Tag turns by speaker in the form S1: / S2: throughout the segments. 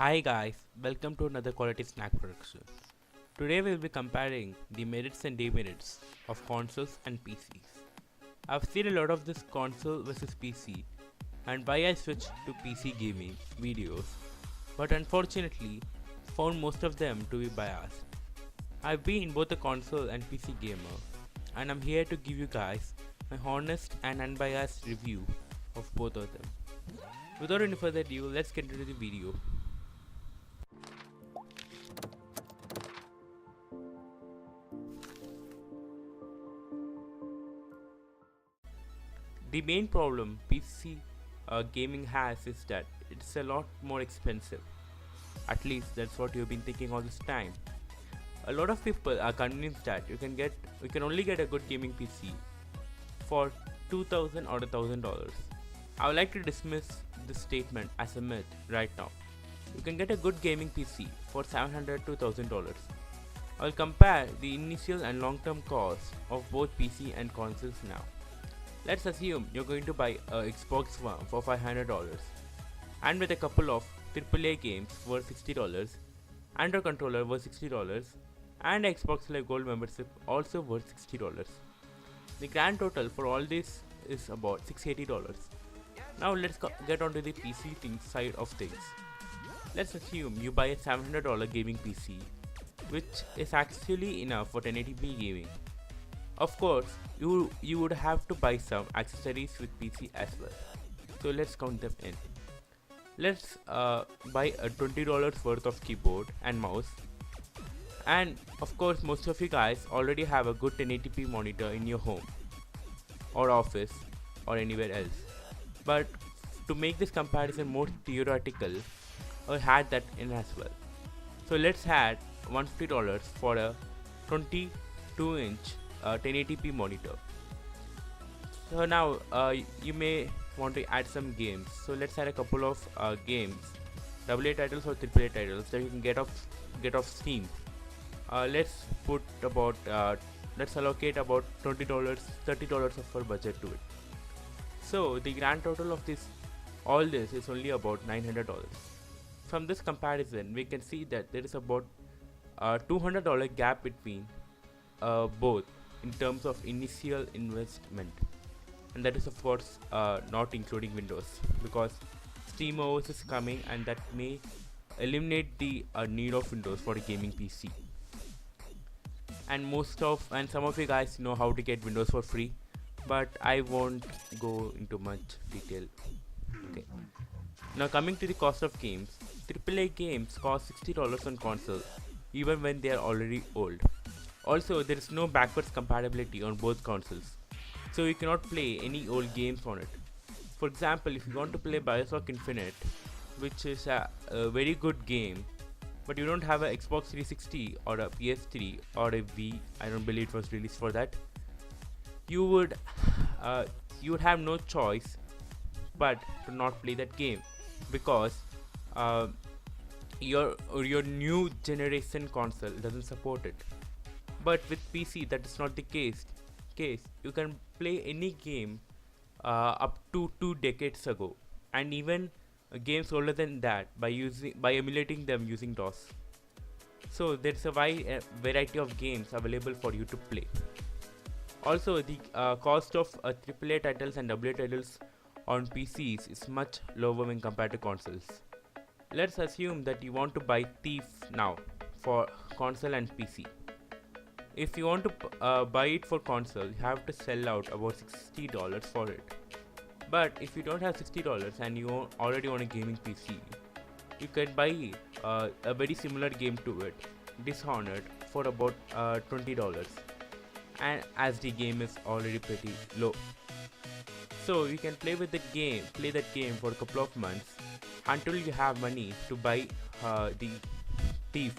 S1: Hi guys, welcome to another quality snack production. Today we'll be comparing the merits and demerits of consoles and PCs. I've seen a lot of this console versus PC and why I switched to PC gaming videos, but unfortunately found most of them to be biased. I've been both a console and PC gamer, and I'm here to give you guys my honest and unbiased review of both of them. Without any further ado, let's get into the video. The main problem PC gaming has is that it's a lot more expensive. At least that's what you've been thinking all this time. A lot of people are convinced that you can only get a good gaming PC for $2,000 or $1,000. I would like to dismiss this statement as a myth right now. You can get a good gaming PC for $700 to $1,000. I'll compare the initial and long-term cost of both PC and consoles now. Let's assume you're going to buy a Xbox One for $500 and with a couple of AAA games worth $60 and a controller worth $60 and an Xbox Live Gold membership also worth $60. The grand total for all this is about $680. Now let's get onto the PC side of things. Let's assume you buy a $700 gaming PC, which is actually enough for 1080p gaming. Of course, you would have to buy some accessories with PC as well. So let's count them in. Let's buy a $20 worth of keyboard and mouse. And of course, most of you guys already have a good 1080p monitor in your home or office or anywhere else. But to make this comparison more theoretical, I'll add that in as well. So let's add $150 for a 22-inch 1080p monitor. So now you may want to add some games. So let's add a couple of games, AA titles or AAA titles that you can get off Steam. Let's allocate about $20, $30 of our budget to it. So the grand total of all this is only about $900. From this comparison, we can see that there is about a $200 gap between both in terms of initial investment, and that is of course not including Windows, because SteamOS is coming and that may eliminate the need of Windows for a gaming PC. And some of you guys know how to get Windows for free, but I won't go into much detail. Okay. Now coming to the cost of games, AAA games cost $60 on console even when they are already old. Also, there is no backwards compatibility on both consoles, so you cannot play any old games on it. For example, if you want to play Bioshock Infinite, which is a very good game, but you don't have an Xbox 360 or a PS3 or a Wii, I don't believe it was released for that, you would have no choice but to not play that game, because your new generation console doesn't support it. But with PC, that is not the case. You can play any game up to 2 decades ago, and even games older than that by emulating them using DOS. So there's a wide variety of games available for you to play. Also, the cost of AAA titles and AA titles on PCs is much lower when compared to consoles. Let's assume that you want to buy Thief now for console and PC. If you want to buy it for console, you have to sell out about $60 for it. But if you don't have $60 and you already own a gaming PC, you can buy a very similar game to it, Dishonored, for about $20, and as the game is already pretty low. So you can play that game for a couple of months until you have money to buy the Thief,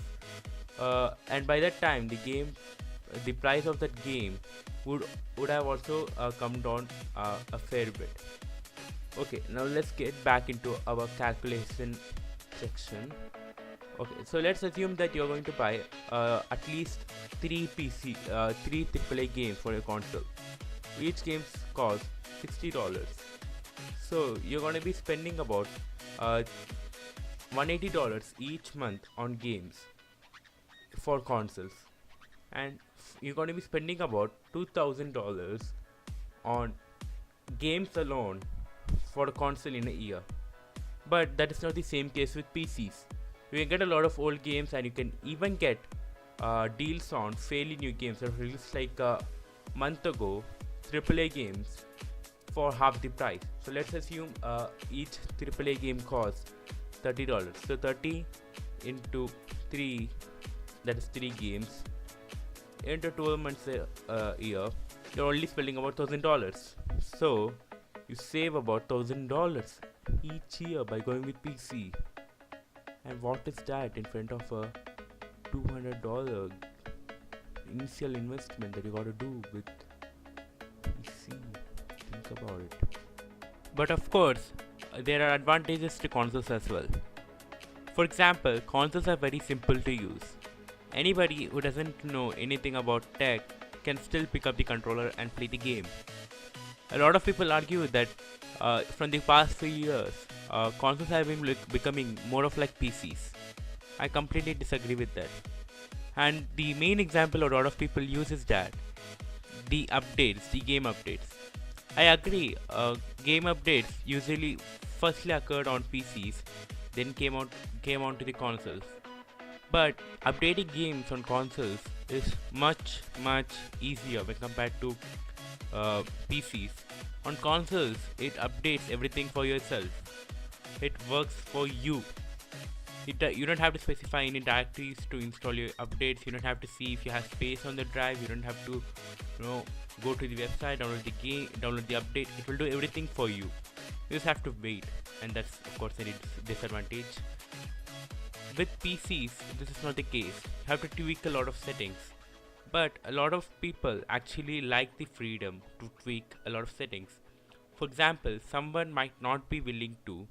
S1: and by that time the price of that game would have also come down a fair bit. Okay, now let's get back into our calculation section. Okay, so let's assume that you're going to buy at least 3 AAA games for your console. Each game costs $60. So you're going to be spending about $180 each month on games for consoles, and you're going to be spending about $2,000 on games alone for a console in a year. But that is not the same case with PCs. You can get a lot of old games, and you can even get deals on fairly new games that were released like a month ago, AAA games, for half the price. So let's assume each AAA game costs $30. So 30 into 3, that is 3 games, into 12 months a year, you're only spending about $1,000. So you save about $1,000 each year by going with PC. And what is that in front of a $200 initial investment that you gotta do with PC? Think about it. But of course, there are advantages to consoles as well. For example, consoles are very simple to use. Anybody who doesn't know anything about tech can still pick up the controller and play the game. A lot of people argue that from the past few years, consoles have been becoming more of like PCs. I completely disagree with that. And the main example a lot of people use is that the updates, the game updates. I agree, game updates usually firstly occurred on PCs, then came onto the consoles. But updating games on consoles is much easier when compared to PCs. On consoles, it updates everything for yourself. It works for you. You don't have to specify any directories to install your updates. You don't have to see if you have space on the drive. You don't have to, go to the website, download the game, download the update. It will do everything for you. You just have to wait, and that's of course a disadvantage. With PCs, this is not the case. You have to tweak a lot of settings. But a lot of people actually like the freedom to tweak a lot of settings. For example, someone might be willing to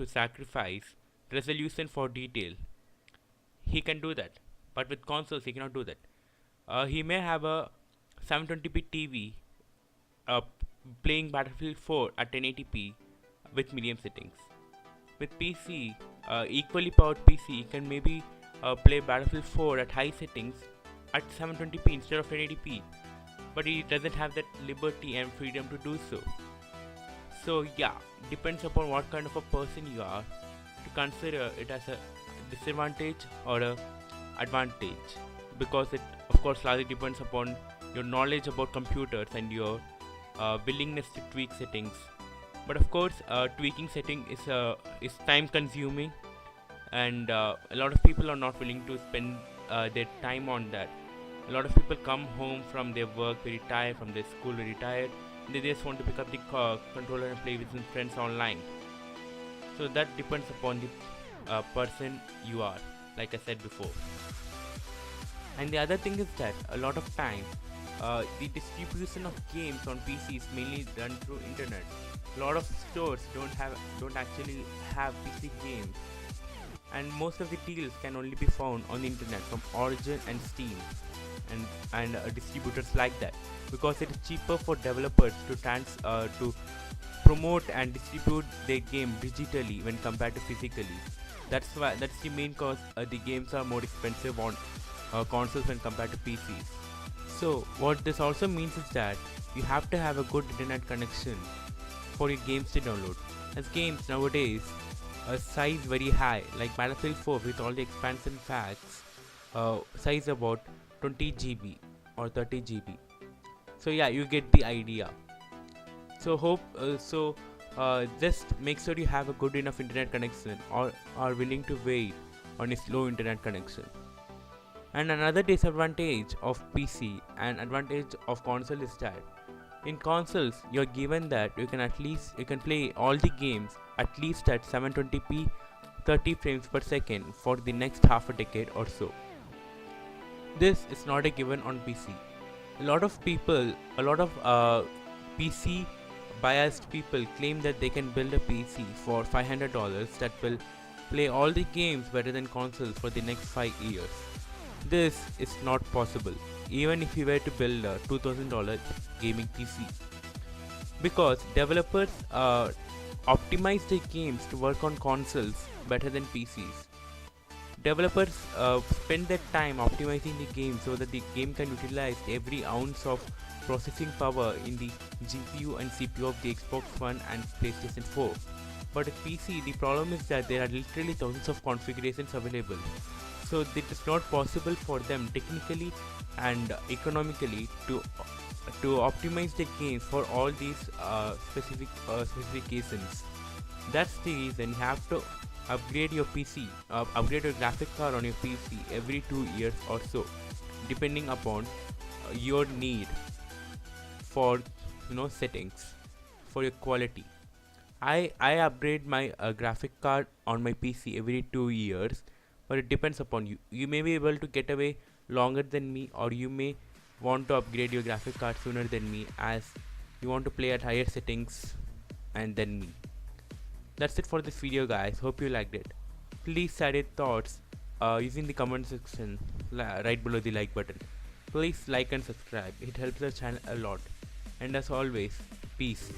S1: sacrifice resolution for detail. He can do that, but with consoles he cannot do that. He may have a 720p TV playing Battlefield 4 at 1080p with medium settings. With PC, equally powered PC can maybe play Battlefield 4 at high settings at 720p instead of 1080p, but he doesn't have that liberty and freedom to do so. So yeah, depends upon what kind of a person you are to consider it as a disadvantage or a advantage, because it of course largely depends upon your knowledge about computers and your willingness to tweak settings. But of course, tweaking setting is time consuming, and a lot of people are not willing to spend their time on that. A lot of people come home from their work very tired, from their school very tired. They just want to pick up the controller and play with some friends online. So that depends upon the person you are, like I said before. And the other thing is that a lot of time, the distribution of games on PC is mainly done through internet. A lot of stores don't actually have PC games, and most of the deals can only be found on the internet from Origin and Steam and distributors like that, because it is cheaper for developers to promote and distribute their game digitally when compared to physically. That's the main cause the games are more expensive on consoles when compared to PCs. So what this also means is that you have to have a good internet connection for your games to download, as games nowadays size very high, like Battlefield 4 with all the expansion packs size about 20 GB or 30 GB. So yeah, you get the idea. So just make sure you have a good enough internet connection or are willing to wait on a slow internet connection. And another disadvantage of PC and advantage of console is that in consoles you're given that you can play all the games at least at 720p 30 frames per second for the next half a decade or so. This is not a given on PC. A lot of PC biased people claim that they can build a PC for $500 that will play all the games better than consoles for the next 5 years. This is not possible, even if you were to build a $2,000 gaming PC, because developers optimize their games to work on consoles better than PCs. Developers spend their time optimizing the game so that the game can utilize every ounce of processing power in the GPU and CPU of the Xbox One and PlayStation 4. But with PC, the problem is that there are literally thousands of configurations available, so it is not possible for them technically and economically to optimize the games for all these specifications. That's the reason you have to upgrade your PC, upgrade your graphic card on your PC every 2 years or so, depending upon your need for settings for your quality. I upgrade my graphic card on my PC every 2 years, but it depends upon you. You may be able to get away longer than me, or you may want to upgrade your graphic card sooner than me, as you want to play at higher settings and than me. That's it for this video, guys. Hope you liked it. Please add your thoughts using the comment section right below the like button. Please like and subscribe. It helps the channel a lot. And as always, peace.